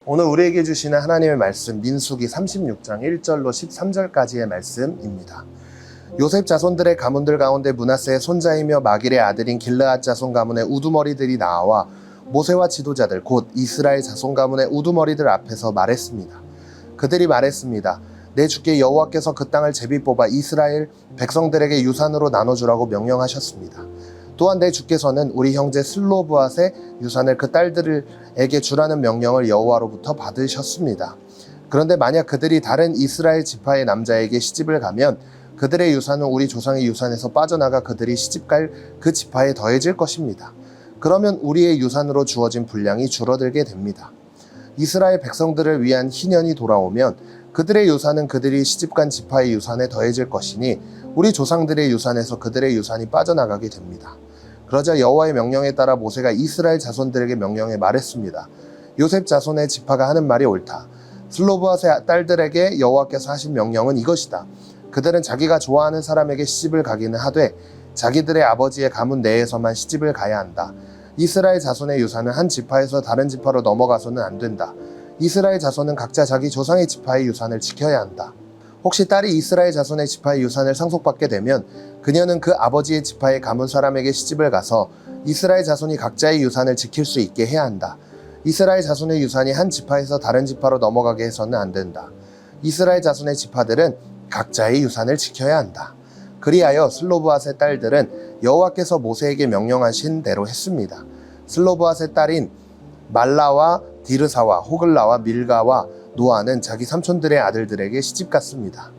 오늘 우리에게 주시는 하나님의 말씀 민수기 36장 1절로 13절까지의 말씀입니다. 요셉 자손들의 가문들 가운데 므낫세의 손자이며 마길의 아들인 길르앗 자손 가문의 우두머리들이 나와 모세와 지도자들 곧 이스라엘 자손 가문의 우두머리들 앞에서 말했습니다. 그들이 말했습니다. 내 주께 여호와께서 그 땅을 제비 뽑아 이스라엘 백성들에게 유산으로 나눠주라고 명령하셨습니다. 또한 내 주께서는 우리 형제 슬로브앗의 유산을 그 딸들에게 주라는 명령을 여호와로부터 받으셨습니다. 그런데 만약 그들이 다른 이스라엘 지파의 남자에게 시집을 가면 그들의 유산은 우리 조상의 유산에서 빠져나가 그들이 시집갈 그 지파에 더해질 것입니다. 그러면 우리의 유산으로 주어진 분량이 줄어들게 됩니다. 이스라엘 백성들을 위한 희년이 돌아오면 그들의 유산은 그들이 시집간 지파의 유산에 더해질 것이니 우리 조상들의 유산에서 그들의 유산이 빠져나가게 됩니다. 그러자 여호와의 명령에 따라 모세가 이스라엘 자손들에게 명령해 말했습니다. 요셉 자손의 지파가 하는 말이 옳다. 슬로브앗의 딸들에게 여호와께서 하신 명령은 이것이다. 그들은 자기가 좋아하는 사람에게 시집을 가기는 하되 자기들의 아버지의 가문 내에서만 시집을 가야 한다. 이스라엘 자손의 유산은 한 지파에서 다른 지파로 넘어가서는 안 된다. 이스라엘 자손은 각자 자기 조상의 지파의 유산을 지켜야 한다. 혹시 딸이 이스라엘 자손의 지파의 유산을 상속받게 되면 그녀는 그 아버지의 지파의 가문 사람에게 시집을 가서 이스라엘 자손이 각자의 유산을 지킬 수 있게 해야 한다. 이스라엘 자손의 유산이 한 지파에서 다른 지파로 넘어가게 해서는 안 된다. 이스라엘 자손의 지파들은 각자의 유산을 지켜야 한다. 그리하여 슬로브앗의 딸들은 여호와께서 모세에게 명령하신 대로 했습니다. 슬로브앗의 딸인 말라와 디르사와 호글라와 밀가와 노아는 자기 삼촌들의 아들들에게 시집갔습니다.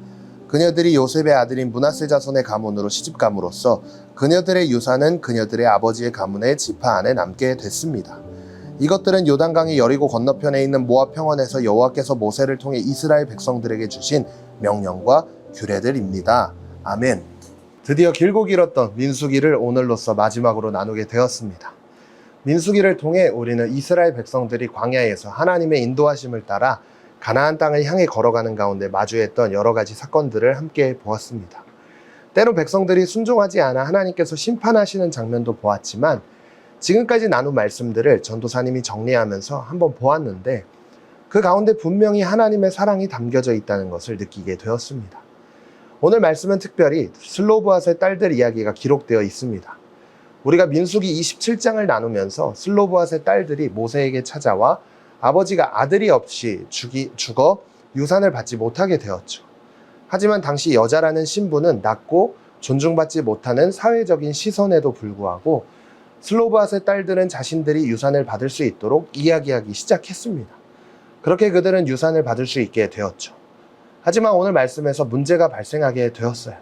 그녀들이 요셉의 아들인 므낫세 자손의 가문으로 시집감으로써 그녀들의 유산은 그녀들의 아버지의 가문의 지파 안에 남게 됐습니다. 이것들은 요단강의 여리고 건너편에 있는 모압 평원에서 여호와께서 모세를 통해 이스라엘 백성들에게 주신 명령과 규례들입니다. 아멘. 드디어 길고 길었던 민수기를 오늘로써 마지막으로 나누게 되었습니다. 민수기를 통해 우리는 이스라엘 백성들이 광야에서 하나님의 인도하심을 따라 가나안 땅을 향해 걸어가는 가운데 마주했던 여러 가지 사건들을 함께 보았습니다. 때로 백성들이 순종하지 않아 하나님께서 심판하시는 장면도 보았지만 지금까지 나눈 말씀들을 전도사님이 정리하면서 한번 보았는데 그 가운데 분명히 하나님의 사랑이 담겨져 있다는 것을 느끼게 되었습니다. 오늘 말씀은 특별히 슬로브앗의 딸들 이야기가 기록되어 있습니다. 우리가 민수기 27장을 나누면서 슬로브앗의 딸들이 모세에게 찾아와 아버지가 아들이 없이 죽어 유산을 받지 못하게 되었죠. 하지만 당시 여자라는 신분은 낮고 존중받지 못하는 사회적인 시선에도 불구하고 슬로브앗의 딸들은 자신들이 유산을 받을 수 있도록 이야기하기 시작했습니다. 그렇게 그들은 유산을 받을 수 있게 되었죠. 하지만 오늘 말씀에서 문제가 발생하게 되었어요.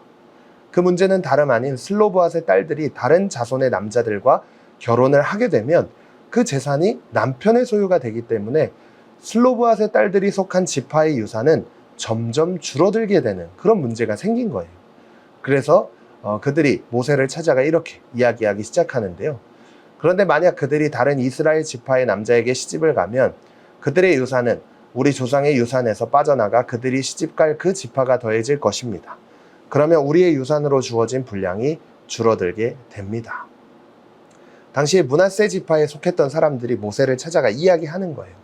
그 문제는 다름 아닌 슬로브앗의 딸들이 다른 자손의 남자들과 결혼을 하게 되면 그 재산이 남편의 소유가 되기 때문에 슬로브앗의 딸들이 속한 지파의 유산은 점점 줄어들게 되는 그런 문제가 생긴 거예요. 그래서 그들이 모세를 찾아가 이렇게 이야기하기 시작하는데요. 그런데 만약 그들이 다른 이스라엘 지파의 남자에게 시집을 가면 그들의 유산은 우리 조상의 유산에서 빠져나가 그들이 시집갈 그 지파가 더해질 것입니다. 그러면 우리의 유산으로 주어진 분량이 줄어들게 됩니다. 당시에 므낫세 지파에 속했던 사람들이 모세를 찾아가 이야기하는 거예요.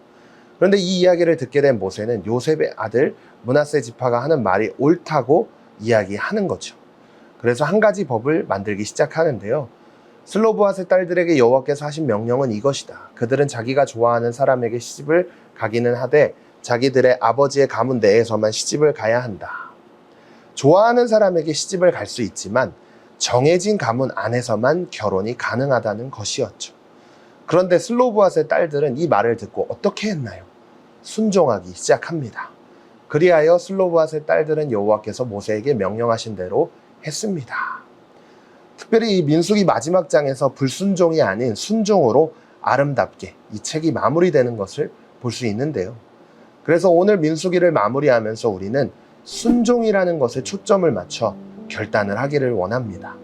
그런데 이 이야기를 듣게 된 모세는 요셉의 아들 므낫세 지파가 하는 말이 옳다고 이야기하는 거죠. 그래서 한 가지 법을 만들기 시작하는데요. 슬로브앗의 딸들에게 여호와께서 하신 명령은 이것이다. 그들은 자기가 좋아하는 사람에게 시집을 가기는 하되 자기들의 아버지의 가문 내에서만 시집을 가야 한다. 좋아하는 사람에게 시집을 갈 수 있지만 정해진 가문 안에서만 결혼이 가능하다는 것이었죠. 그런데 슬로브앗의 딸들은 이 말을 듣고 어떻게 했나요? 순종하기 시작합니다. 그리하여 슬로브앗의 딸들은 여호와께서 모세에게 명령하신 대로 했습니다. 특별히 이 민수기 마지막 장에서 불순종이 아닌 순종으로 아름답게 이 책이 마무리되는 것을 볼 수 있는데요. 그래서 오늘 민수기를 마무리하면서 우리는 순종이라는 것에 초점을 맞춰 결단을 하기를 원합니다.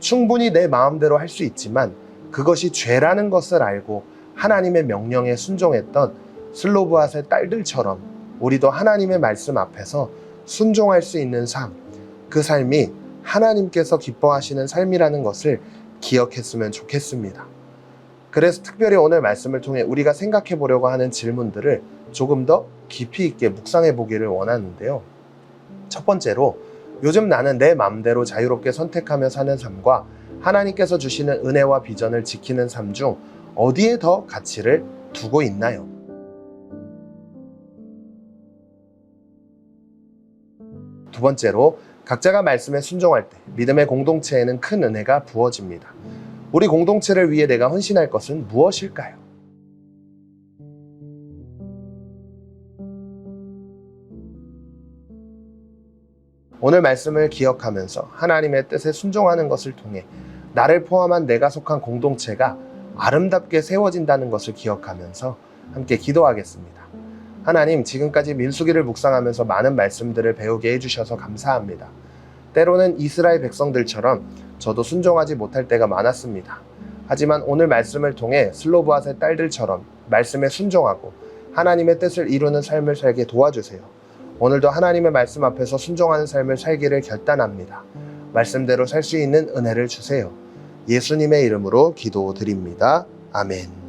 충분히 내 마음대로 할 수 있지만 그것이 죄라는 것을 알고 하나님의 명령에 순종했던 슬로브앗의 딸들처럼 우리도 하나님의 말씀 앞에서 순종할 수 있는 삶, 그 삶이 하나님께서 기뻐하시는 삶이라는 것을 기억했으면 좋겠습니다. 그래서 특별히 오늘 말씀을 통해 우리가 생각해 보려고 하는 질문들을 조금 더 깊이 있게 묵상해 보기를 원하는데요. 첫 번째로, 요즘 나는 내 마음대로 자유롭게 선택하며 사는 삶과 하나님께서 주시는 은혜와 비전을 지키는 삶 중 어디에 더 가치를 두고 있나요? 두 번째로, 각자가 말씀에 순종할 때 믿음의 공동체에는 큰 은혜가 부어집니다. 우리 공동체를 위해 내가 헌신할 것은 무엇일까요? 오늘 말씀을 기억하면서 하나님의 뜻에 순종하는 것을 통해 나를 포함한 내가 속한 공동체가 아름답게 세워진다는 것을 기억하면서 함께 기도하겠습니다. 하나님, 지금까지 민수기를 묵상하면서 많은 말씀들을 배우게 해주셔서 감사합니다. 때로는 이스라엘 백성들처럼 저도 순종하지 못할 때가 많았습니다. 하지만 오늘 말씀을 통해 슬로브앗의 딸들처럼 말씀에 순종하고 하나님의 뜻을 이루는 삶을 살게 도와주세요. 오늘도 하나님의 말씀 앞에서 순종하는 삶을 살기를 결단합니다. 말씀대로 살 수 있는 은혜를 주세요. 예수님의 이름으로 기도드립니다. 아멘.